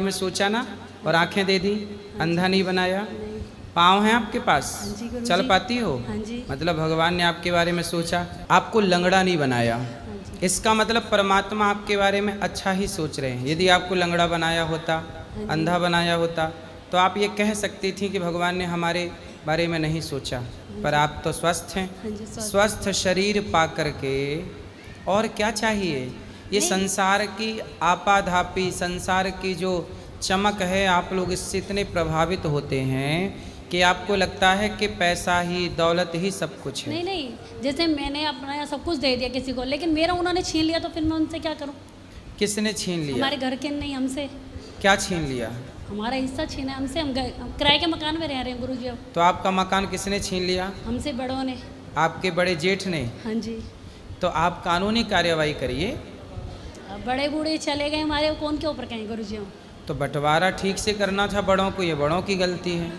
में सोचा ना और आंखें दे दी, अंधा नहीं बनाया। पाँव हैं आपके पास, चल पाती हो? मतलब भगवान ने आपके बारे में सोचा, आपको लंगड़ा नहीं बनाया। इसका मतलब परमात्मा आपके बारे में अच्छा ही सोच रहे हैं। यदि आपको लंगड़ा बनाया होता, अंधा बनाया होता, तो आप ये कह सकती थी कि भगवान ने हमारे बारे में नहीं सोचा। पर आप तो स्वस्थ हैं, स्वस्थ शरीर पा करके और क्या चाहिए? ये संसार की आपाधापी, संसार की जो चमक है, आप लोग इससे इतने प्रभावित होते हैं कि आपको लगता है कि पैसा ही, दौलत ही सब कुछ है। नहीं नहीं, जैसे मैंने अपना सब कुछ दे दिया किसी को, लेकिन मेरा उन्होंने छीन लिया, तो फिर मैं उनसे क्या करूं? किसने छीन लिया? हमारे घर के नहीं, हमसे। क्या छीन लिया? हमारा हिस्सा छीना है हमसे। हम किराए के मकान में रह रहे हैं गुरुजी। अब तो आपका मकान किसने छीन लिया? हमसे बड़ों ने। आपके बड़े जेठ ने? हाँ जी। तो आप कानूनी कार्यवाही करिए। बड़े बूढ़े चले गए हमारे, कौन के ऊपर कहें गुरुजी? तो बंटवारा ठीक से करना था बड़ों को, ये बड़ों की गलती है,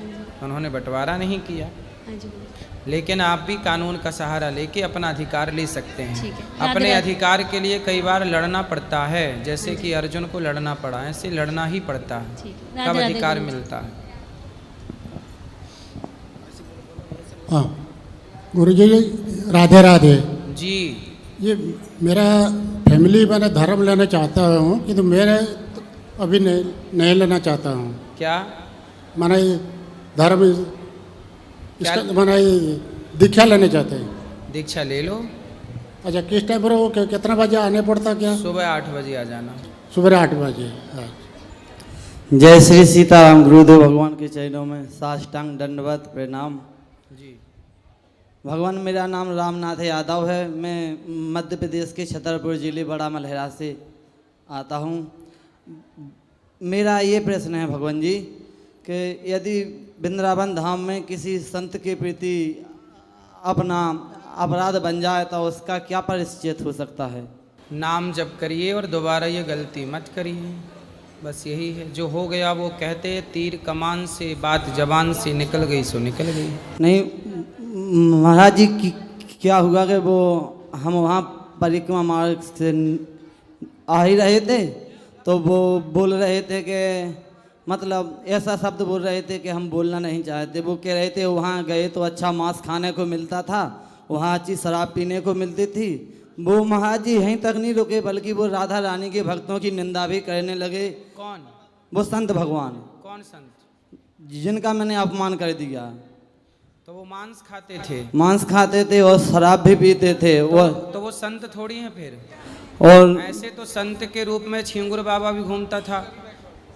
उन्होंने बंटवारा नहीं किया। हाँ जी। लेकिन आप भी कानून का सहारा लेके अपना अधिकार ले सकते हैं। ठीक है। अपने अधिकार के लिए कई बार लड़ना पड़ता है, जैसे कि अर्जुन को लड़ना पड़ा, ऐसे लड़ना ही पड़ता है, तब अधिकार मिलता है। हाँ गुरुजी, राधे राधे जी। ये मेरा फैमिली, मैंने धर्म लेना चाहता हूँ कि तो मेरे अभी नहीं लेना चाहता हूँ। क्या मैंने धर्म इसका मैंने दीक्षा लेने चाहते हैं। दीक्षा ले लो। अच्छा, किस टाइम पर वो कितना बजे आने पड़ता? क्या सुबह 8 बजे आ जाना। सुबह 8 बजे। हाँ। जय श्री सीताराम। गुरुदेव भगवान के चरणों में साष्टांग दंडवत प्रणाम। जी। भगवान, मेरा नाम रामनाथ यादव है। मैं मध्य प्रदेश के छतरपुर जिले बड़ा मलहरा से आता हूँ। मेरा ये प्रश्न है भगवान जी कि यदि वृंदावन धाम में किसी संत के प्रति अपना अपराध बन जाए तो उसका क्या परिचित हो सकता है? नाम जप करिए और दोबारा ये गलती मत करिए, बस यही है। जो हो गया वो कहते हैं, तीर कमान से बात जबान से निकल गई सो निकल गई। नहीं महाराज जी, क्या हुआ कि वो हम वहाँ परिक्रमा मार्ग से आ ही रहे थे, तो वो बोल रहे थे कि मतलब ऐसा शब्द बोल रहे थे कि हम बोलना नहीं चाहते। वो कह रहे थे वहाँ गए तो अच्छा मांस खाने को मिलता था, वहाँ अच्छी शराब पीने को मिलती थी। वो महाराज जी यहीं तक नहीं रुके, बल्कि वो राधा रानी के भक्तों की निंदा भी करने लगे। कौन? वो संत भगवान। कौन संत? जिनका मैंने अपमान कर दिया। तो वो मांस खाते थे? मांस खाते थे और शराब भी पीते थे। तो वो संत थोड़ी हैं फिर। और ऐसे तो संत के रूप में छिंगुर बाबा भी घूमता था।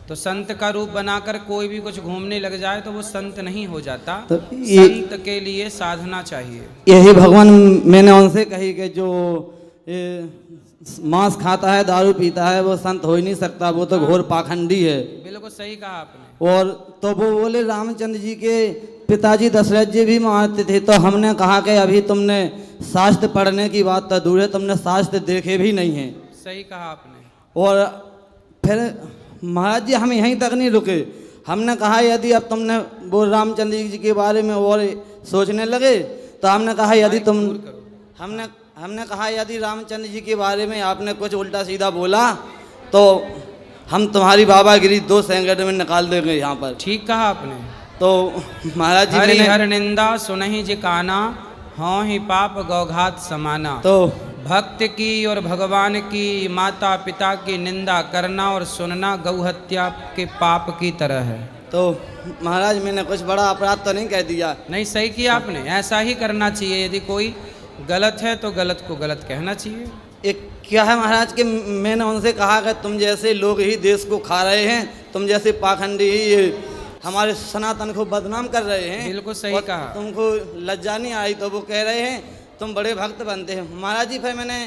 तो संत का रूप बनाकर कोई भी कुछ घूमने लग जाए तो वो संत नहीं हो जाता। तो संत के लिए साधना चाहिए। यही भगवान मैंने उनसे कही कि जो मांस खाता है, दारू पीता है, वो संत हो ही नहीं सकता, वो तो घोर पाखंडी है। बिल्कुल सही कहा आपने। और तो वो बोले रामचंद्र जी के पिताजी दशरथ जी भी मारते थे। तो हमने कहा कि अभी तुमने शास्त्र पढ़ने की बात तो दूर है, तुमने शास्त्र देखे भी नहीं है। सही कहा आपने। और फिर महाराज जी हम यहीं तक नहीं रुके, हमने कहा यदि अब तुमने वो रामचंद्र जी के बारे में और सोचने लगे तो हमने कहा यदि तुम हमने कहा यदि रामचंद्र जी के बारे में आपने कुछ उल्टा सीधा बोला तो हम तुम्हारी बाबागिरी 2 सेकंड में निकाल देंगे यहाँ पर। ठीक कहा आपने। तो महाराज जी हरि हर निंदा सुनहि जे काना, हाँ ही पाप गौघात समाना। तो भक्त की और भगवान की, माता पिता की निंदा करना और सुनना गौ हत्या के पाप की तरह है। तो महाराज मैंने कुछ बड़ा अपराध तो नहीं कह दिया? नहीं, सही किया आपने। ऐसा ही करना चाहिए। यदि कोई गलत है तो गलत को गलत कहना चाहिए। एक क्या है महाराज कि मैंने उनसे कहा कि तुम जैसे लोग ही देश को खा रहे हैं, तुम जैसे पाखंडी ही हमारे सनातन को बदनाम कर रहे हैं। बिल्कुल सही कहा। तुमको लज्जा नहीं आई? तो वो कह रहे हैं तुम बड़े भक्त बनते हैं। महाराज जी फिर मैंने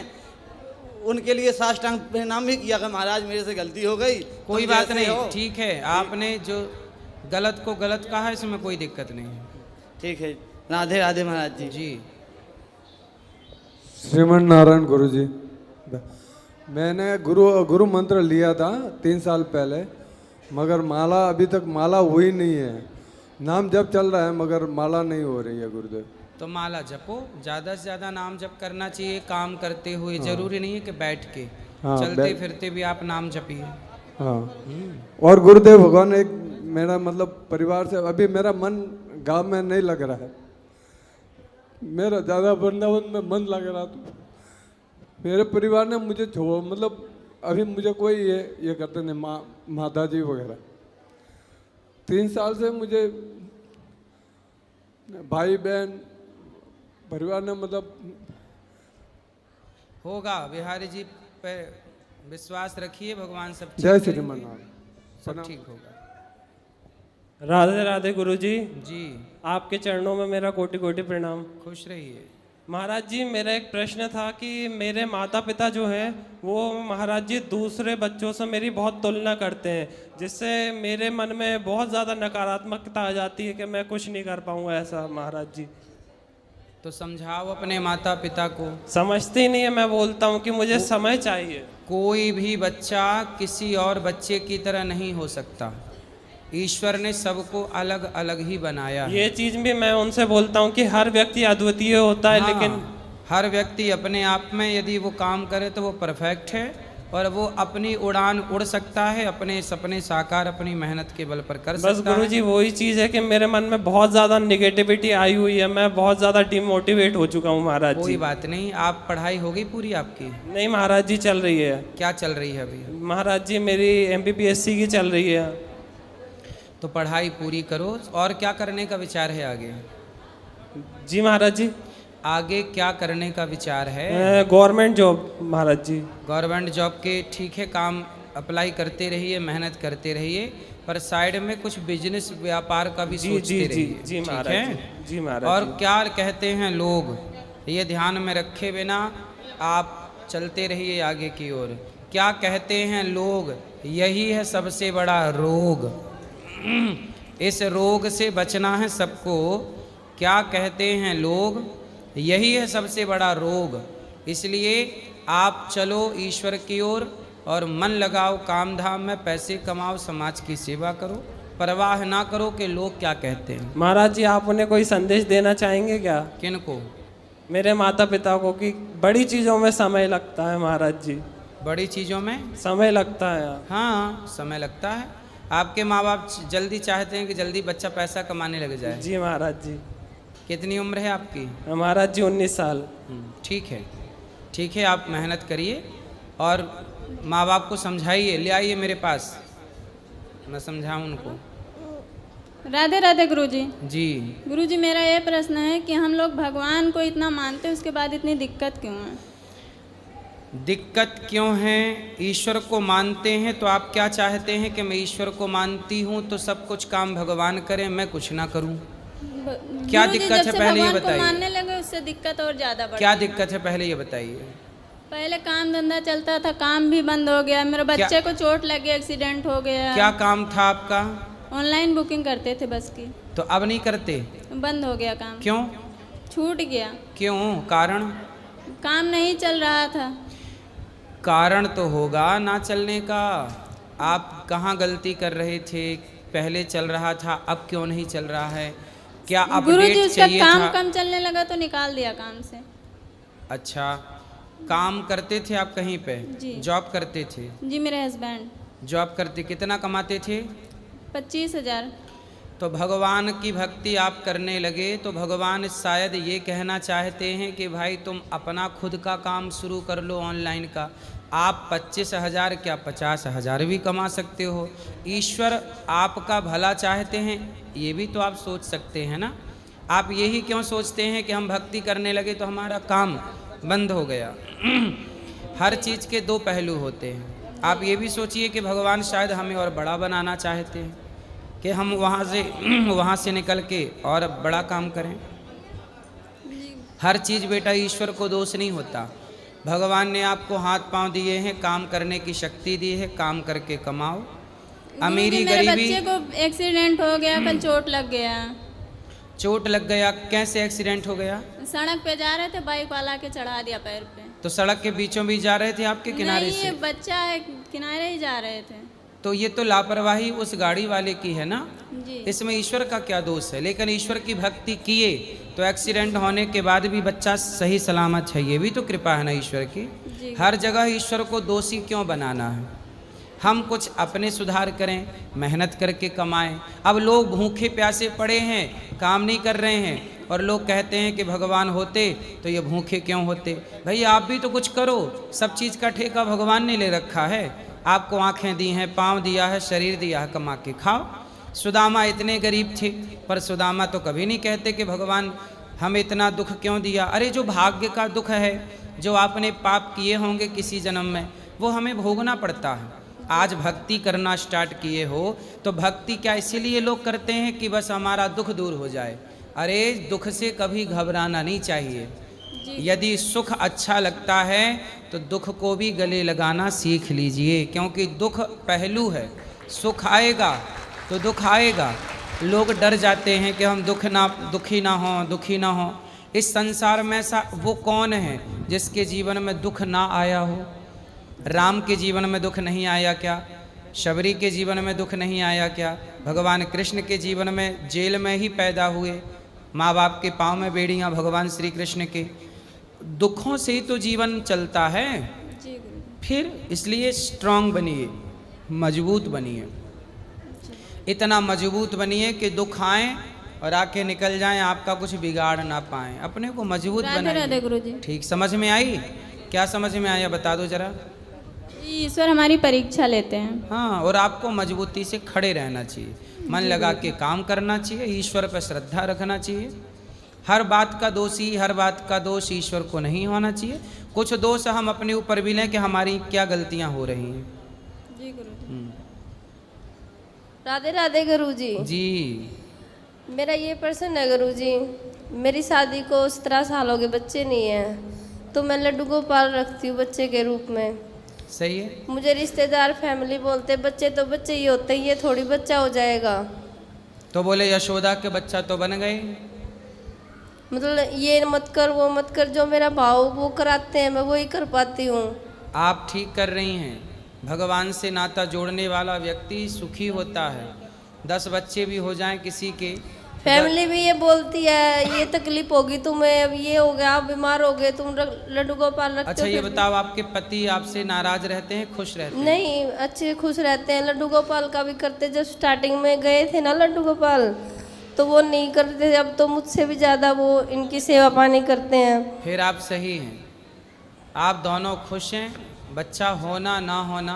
उनके लिए साष्टांग प्रणाम भी किया कि महाराज मेरे से गलती हो गई। कोई बात नहीं, ठीक है। आपने जो गलत को गलत कहा है, इसमें कोई दिक्कत नहीं है। ठीक है। राधे राधे महाराज जी। जी। श्रीमन नारायण गुरु जी, मैंने गुरु मंत्र लिया था 3 साल पहले, मगर माला अभी तक माला हुई नहीं है। नाम जप चल रहा है मगर माला नहीं हो रही है गुरुदेव। तो माला जपो, ज़्यादा से ज़्यादा नाम जप करना चाहिए काम करते हुए। जरूरी नहीं है कि बैठ के, चलते फिरते भी आप नाम जपिए। हाँ। और गुरुदेव भगवान एक मेरा मतलब परिवार से अभी मेरा मन गांव में नहीं लग रहा है, मेरा ज़्यादा वृंदावन में मन लग रहा, तो मेरे परिवार ने मुझे मतलब अभी मुझे कोई ये करते नहीं, माता जी वगैरह 3 साल से मुझे भाई बहन परिवार ने मतलब होगा। बिहारी जी पे विश्वास रखिए, भगवान सब ठीक जय श्री करेंगे, राम, सब ठीक होगा। राधे राधे गुरुजी, जी आपके चरणों में मेरा कोटि कोटि प्रणाम। खुश रहिए। महाराज जी, मेरा एक प्रश्न था कि मेरे माता पिता जो हैं वो महाराज जी दूसरे बच्चों से मेरी बहुत तुलना करते हैं, जिससे मेरे मन में बहुत ज़्यादा नकारात्मकता आ जाती है कि मैं कुछ नहीं कर पाऊंगा ऐसा। महाराज जी तो समझाओ अपने माता पिता को। समझते ही नहीं है। मैं बोलता हूँ कि मुझे समय चाहिए। कोई भी बच्चा किसी और बच्चे की तरह नहीं हो सकता, ईश्वर ने सबको अलग अलग ही बनाया है। ये चीज़ भी मैं उनसे बोलता हूँ कि हर व्यक्ति अद्वितीय होता है, हाँ, लेकिन हर व्यक्ति अपने आप में यदि वो काम करे तो वो परफेक्ट है और वो अपनी उड़ान उड़ सकता है, अपने सपने साकार अपनी मेहनत के बल पर कर बस सकता है। गुरुजी वही चीज़ है कि मेरे मन में बहुत ज़्यादा निगेटिविटी आई हुई है, मैं बहुत ज़्यादा डिमोटिवेट हो चुका हूँ महाराज कोई जी। बात नहीं, आप पढ़ाई होगी पूरी आपकी? नहीं महाराज जी, चल रही है। क्या चल रही है अभी? महाराज जी मेरी MPPSC की चल रही है। तो पढ़ाई पूरी करो। और क्या करने का विचार है आगे? जी महाराज जी, आगे क्या करने का विचार है? गवर्नमेंट जॉब महाराज जी। गवर्नमेंट जॉब के ठीक है, काम अप्लाई करते रहिए, मेहनत करते रहिए, पर साइड में कुछ बिजनेस व्यापार का भी जी सोचते जी जी रहिए, जी ठीक महाराज है? जी। जी महाराज और जी। क्या कहते हैं लोग, ये ध्यान में रखे बिना आप चलते रहिए आगे की ओर। क्या कहते हैं लोग, यही है सबसे बड़ा रोग। इस रोग से बचना है सबको। क्या कहते हैं लोग, यही है सबसे बड़ा रोग। इसलिए आप चलो ईश्वर की ओर और मन लगाओ काम धाम में, पैसे कमाओ, समाज की सेवा करो, परवाह ना करो कि लोग क्या कहते हैं। महाराज जी आप उन्हें कोई संदेश देना चाहेंगे क्या? किनको? मेरे माता पिता को, कि बड़ी चीज़ों में समय लगता है महाराज जी। बड़ी चीज़ों में समय लगता है। हाँ, समय लगता है। आपके माँ बाप जल्दी चाहते हैं कि जल्दी बच्चा पैसा कमाने लग जाए। जी महाराज जी। कितनी उम्र है आपकी? महाराज जी 19 साल। ठीक है, ठीक है, आप मेहनत करिए और माँ बाप को समझाइए, ले आइए मेरे पास, मैं समझाऊँ उनको। राधे राधे गुरुजी। जी गुरुजी मेरा ये प्रश्न है कि हम लोग भगवान को इतना मानते हैं, उसके बाद इतनी दिक्कत क्यों है? दिक्कत क्यों है? ईश्वर को मानते हैं तो आप क्या चाहते हैं कि मैं ईश्वर को मानती हूँ तो सब कुछ काम भगवान करें, मैं कुछ ना करूँ? क्या गुरुजी, दिक्कत है जब से पहले ये भगवान को बताइए। मानने लगे उससे दिक्कत और ज्यादा बढ़ क्या गई। दिक्कत है पहले ये बताइए। पहले काम धंधा चलता था, काम भी बंद हो गया, मेरे बच्चे को चोट लग गया, एक्सीडेंट हो गया। क्या काम था आपका? ऑनलाइन बुकिंग करते थे बस की, तो अब नहीं करते? बंद हो गया काम। क्यों? छूट गया। क्यों? कारण? काम नहीं चल रहा था। कारण तो होगा ना चलने का। आप कहाँ गलती कर रहे थे? पहले चल रहा था, अब क्यों नहीं चल रहा है? क्या गुरुजी अपडेट उसका चाहिए काम था? कम चलने लगा तो निकाल दिया काम से। अच्छा, काम करते थे आप कहीं पे? जी। जॉब करते थे? जी मेरे हस्बैंड जॉब करते, कितना कमाते थे? 25,000। तो भगवान की भक्ति आप करने लगे तो भगवान शायद ये कहना चाहते हैं कि भाई तुम अपना खुद का काम शुरू कर लो ऑनलाइन का। आप 25,000 क्या 50,000 भी कमा सकते हो। ईश्वर आपका भला चाहते हैं, ये भी तो आप सोच सकते हैं ना। आप यही क्यों सोचते हैं कि हम भक्ति करने लगे तो हमारा काम बंद हो गया। हर चीज़ के दो पहलू होते हैं। आप ये भी सोचिए कि भगवान शायद हमें और बड़ा बनाना चाहते हैं कि हम वहाँ से निकल के और बड़ा काम करें। हर चीज़ बेटा ईश्वर को दोष नहीं होता। भगवान ने आपको हाथ पांव दिए हैं, काम करने की शक्ति दी है, काम करके कमाओ। अमीरी मेरे गरीबी। बच्चे को एक्सीडेंट हो गया, कल चोट लग गया। चोट लग गया? कैसे एक्सीडेंट हो गया? सड़क पे जा रहे थे, बाइक वाला के चढ़ा दिया पैर पे। तो सड़क के बीचों बीच जा रहे थे आपके किनारे नहीं, से? ये बच्चा है, किनारे ही जा रहे थे। तो ये तो लापरवाही उस गाड़ी वाले की है ना। जी। इसमें ईश्वर का क्या दोष है? लेकिन ईश्वर की भक्ति किए तो एक्सीडेंट होने के बाद भी बच्चा सही सलामत है, ये भी तो कृपा है ना ईश्वर की। जी। हर जगह ईश्वर को दोषी क्यों बनाना है? हम कुछ अपने सुधार करें, मेहनत करके कमाएं। अब लोग भूखे प्यासे पड़े हैं, काम नहीं कर रहे हैं, और लोग कहते हैं कि भगवान होते तो ये भूखे क्यों होते। भाई आप भी तो कुछ करो, सब चीज़ का ठेका भगवान ने ले रखा है। आपको आंखें दी हैं, पाँव दिया है, शरीर दिया है, कमा के खाओ। सुदामा इतने गरीब थे, पर सुदामा तो कभी नहीं कहते कि भगवान हमें इतना दुख क्यों दिया। अरे जो भाग्य का दुख है, जो आपने पाप किए होंगे किसी जन्म में, वो हमें भोगना पड़ता है। आज भक्ति करना स्टार्ट किए हो तो भक्ति क्या इसीलिए लोग करते हैं कि बस हमारा दुख दूर हो जाए। अरे दुख से कभी घबराना नहीं चाहिए। यदि सुख अच्छा लगता है तो दुख को भी गले लगाना सीख लीजिए, क्योंकि दुख पहलू है। सुख आएगा तो दुख आएगा। लोग डर जाते हैं कि हम दुखी ना हो। इस संसार में ऐसा वो कौन है जिसके जीवन में दुख ना आया हो? राम के जीवन में दुख नहीं आया क्या? शबरी के जीवन में दुख नहीं आया क्या? भगवान कृष्ण के जीवन में जेल में ही पैदा हुए, माँ बाप के पाँव में बेड़ियाँ भगवान श्री कृष्ण के। दुखों से ही तो जीवन चलता है। फिर इसलिए स्ट्रांग बनिए, मजबूत बनिए, इतना मजबूत बनिए कि दुख आए और आके निकल जाएं, आपका कुछ बिगाड़ ना पाएं। अपने को मजबूत बनाइए। गुरुजी ठीक समझ में आई? क्या समझ में आया बता दो जरा। ईश्वर हमारी परीक्षा लेते हैं। हाँ, और आपको मजबूती से खड़े रहना चाहिए, मन लगा के काम करना चाहिए, ईश्वर पर श्रद्धा रखना चाहिए। हर बात का दोष ईश्वर को नहीं होना चाहिए। कुछ दोष हम अपने ऊपर भी लें कि हमारी क्या गलतियां हो रही हैं। जी गुरुजी। राधे राधे गुरुजी। जी मेरा ये प्रश्न है गुरुजी, मेरी शादी को 17 साल हो गए, बच्चे नहीं हैं, तो मैं लड्डू गोपाल रखती हूँ बच्चे के रूप में। सही है। मुझे रिश्तेदार फैमिली बोलते बच्चे तो बच्चे ही होते हैं, ये थोड़ी बच्चा हो जाएगा। तो बोले यशोदा के बच्चा तो बन गए। मतलब ये मत कर वो मत कर, जो मेरा भाव वो कराते हैं मैं वही कर पाती हूँ। आप ठीक कर रही हैं। भगवान से नाता जोड़ने वाला व्यक्ति सुखी होता है। 10 बच्चे भी हो जाएं किसी के, फैमिली भी ये बोलती है ये तकलीफ होगी तुम्हें, अब ये हो गया, आप बीमार हो गए, तुम लड्डू गोपाल रखते हो। अच्छा ये बताओ, आपके पति आपसे नाराज रहते हैं, खुश रहते हैं? नहीं, अच्छे खुश रहते हैं। लड्डू गोपाल का भी करते, जब स्टार्टिंग में गए थे ना लड्डू गोपाल, तो वो नहीं करते थे, अब तो मुझसे भी ज़्यादा वो इनकी सेवा पानी करते हैं। फिर आप सही हैं, आप दोनों खुश हैं। बच्चा होना ना होना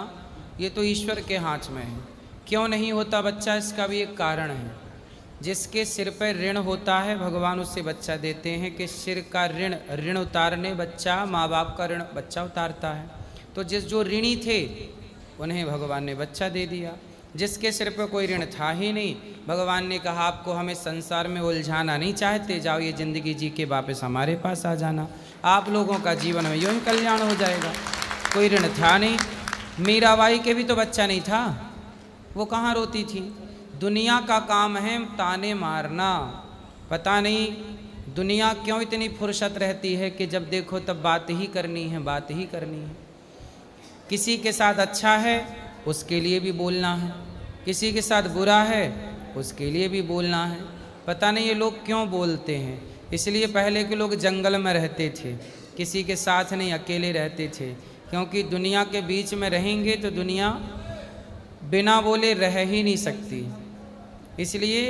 ये तो ईश्वर के हाथ में है। क्यों नहीं होता बच्चा, इसका भी एक कारण है। जिसके सिर पर ऋण होता है भगवान उससे बच्चा देते हैं कि सिर का ऋण उतारने बच्चा, माँ बाप का ऋण बच्चा उतारता है। तो जो ऋणी थे उन्हें भगवान ने बच्चा दे दिया। जिसके सिर पर कोई ऋण था ही नहीं, भगवान ने कहा आपको हमें संसार में उलझाना नहीं चाहते, जाओ ये ज़िंदगी जी के वापस हमारे पास आ जाना, आप लोगों का जीवन में यूँ ही कल्याण हो जाएगा। कोई ऋण था नहीं। मीराबाई के भी तो बच्चा नहीं था, वो कहाँ रोती थी। दुनिया का काम है ताने मारना। पता नहीं दुनिया क्यों इतनी फुर्सत रहती है कि जब देखो तब बात ही करनी है, बात ही करनी है। किसी के साथ अच्छा है उसके लिए भी बोलना है, किसी के साथ बुरा है उसके लिए भी बोलना है। पता नहीं ये लोग क्यों बोलते हैं। इसलिए पहले के लोग जंगल में रहते थे, किसी के साथ नहीं, अकेले रहते थे, क्योंकि दुनिया के बीच में रहेंगे तो दुनिया बिना बोले रह ही नहीं सकती। इसलिए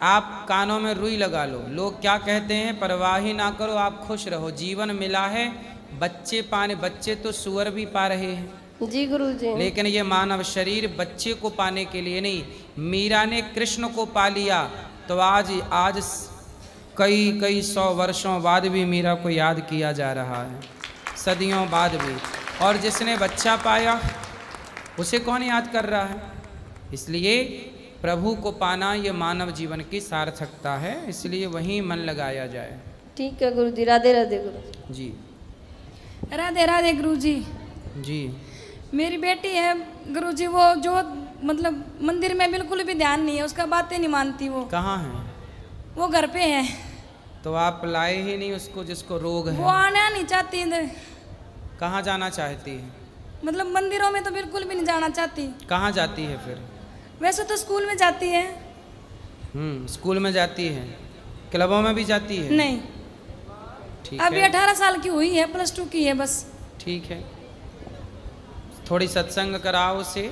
आप कानों में रुई लगा लो, लोग क्या कहते हैं परवाह ही ना करो, आप खुश रहो। जीवन मिला है, बच्चे तो सुअर भी पा रहे हैं। जी गुरुजी। लेकिन ये मानव शरीर बच्चे को पाने के लिए नहीं। मीरा ने कृष्ण को पा लिया तो आज कई 100 वर्षों बाद भी मीरा को याद किया जा रहा है, सदियों बाद भी। और जिसने बच्चा पाया उसे कौन याद कर रहा है। इसलिए प्रभु को पाना ये मानव जीवन की सार्थकता है, इसलिए वहीं मन लगाया जाए। ठीक है गुरुजी। राधे राधे गुरु जी। राधे राधे गुरुजी। जी। मेरी बेटी है गुरुजी, वो जो मतलब मंदिर में बिल्कुल भी ध्यान नहीं है, उसका बातें नहीं मानती। वो कहाँ है? वो घर पे है। तो आप लाए ही नहीं उसको जिसको रोग है। वो आना नहीं चाहती इधर। कहाँ जाना चाहती है? मतलब मंदिरों में तो बिल्कुल भी नहीं जाना चाहती। कहाँ जाती है फिर? वैसे तो स्कूल में जाती है। स्कूल में जाती है, क्लबों में भी जाती है? नहीं। ठीक अभी है। 18 साल की हुई है, +2 की है बस। ठीक है, थोड़ी सत्संग कराओ उसे,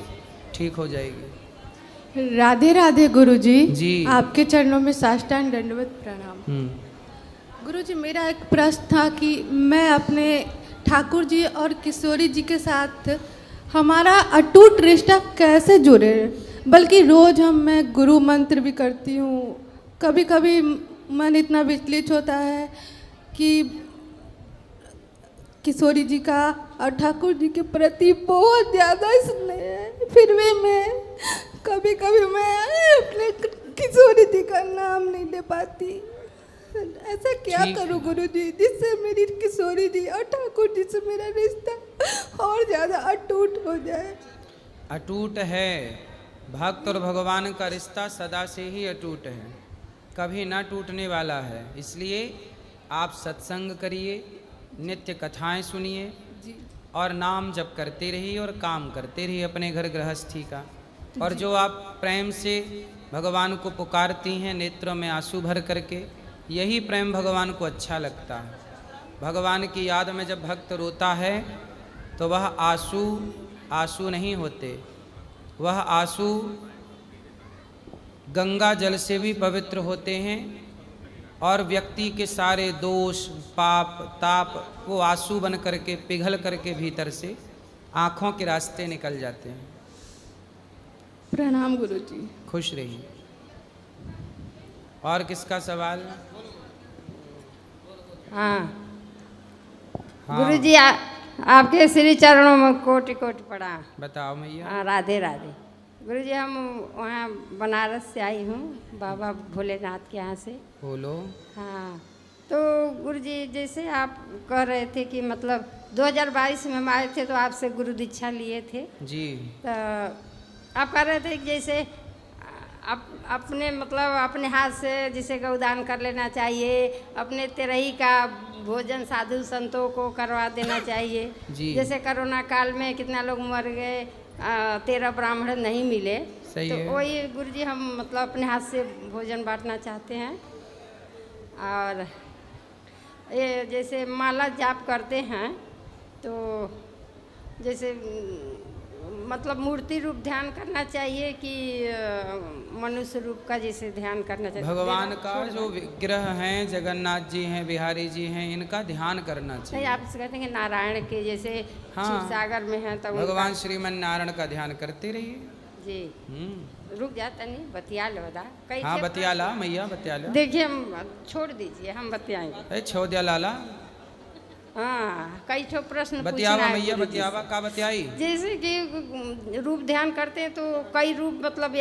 ठीक हो जाएगी। राधे राधे गुरुजी। जी। आपके चरणों में साष्टांग दंडवत प्रणाम। गुरुजी, मेरा एक प्रश्न था कि मैं अपने ठाकुर जी और किशोरी जी के साथ हमारा अटूट रिश्ता कैसे जुड़े, बल्कि रोज़ मैं गुरु मंत्र भी करती हूँ। कभी कभी मन इतना विचलित होता है कि किशोरी जी का और ठाकुर जी के प्रति बहुत ज़्यादा स्नेह है, फिर भी मैं कभी कभी मैं अपने किशोरी जी का नाम नहीं ले पाती। ऐसा क्या करूं गुरुजी जिससे मेरी किशोरी जी और ठाकुर जी से मेरा रिश्ता और ज़्यादा अटूट हो जाए। अटूट है, भक्त और भगवान का रिश्ता सदा से ही अटूट है, कभी ना टूटने वाला है। इसलिए आप सत्संग करिए, नित्य कथाएं सुनिए और नाम जप करते रहिए और काम करते रहिए अपने घर गृहस्थी का। और जो आप प्रेम से भगवान को पुकारती हैं नेत्रों में आंसू भर करके, यही प्रेम भगवान को अच्छा लगता है। भगवान की याद में जब भक्त रोता है तो वह आंसू आंसू नहीं होते, वह आंसू गंगा जल से भी पवित्र होते हैं और व्यक्ति के सारे दोष पाप ताप वो आंसू बन करके पिघल करके भीतर से आँखों के रास्ते निकल जाते हैं। प्रणाम गुरुजी। खुश रहिए। और किसका सवाल? हाँ गुरुजी, आपके श्री चरणों में कोटि कोटि प्रणाम। बताओ मैया। हाँ, राधे राधे। गुरुजी, हम वहाँ बनारस से आई हूँ, बाबा भोलेनाथ के यहाँ से। बोलो। हाँ, तो गुरुजी जैसे आप कह रहे थे कि मतलब 2022 में हम आए थे तो आपसे गुरु दीक्षा लिए थे जी। तो आप कह रहे थे कि जैसे अपने मतलब अपने हाथ से जिसे गौदान कर लेना चाहिए, अपने तेरही का भोजन साधु संतों को करवा देना चाहिए जी। जैसे कोरोना काल में कितना लोग मर गए, 13 ब्राह्मण नहीं मिले, तो वही गुरुजी हम मतलब अपने हाथ से भोजन बांटना चाहते हैं। और ये जैसे माला जाप करते हैं तो जैसे मतलब मूर्ति रूप ध्यान करना चाहिए कि मनुष्य रूप का जैसे ध्यान करना चाहिए? भगवान का जो विग्रह हैं, जगन्नाथ जी हैं, बिहारी जी हैं, इनका ध्यान करना चाहिए। नहीं, आप कहते हैं कि नारायण के जैसे क्षीरसागर में है तो भगवान श्रीमन नारायण का ध्यान करते रहिए जी। रुक जाता नहीं, बतिया लो दा। हाँ बतिया ला मैया, बतिया ला। देखिए हम छोड़ दीजिए, हम बतियाएंगे। छोड़ दिया लाला। हाँ, कई ठो प्रश्न बतियावा मैया, बतियावा का बतियाई। जैसे कि रूप ध्यान करते हैं तो कई रूप मतलब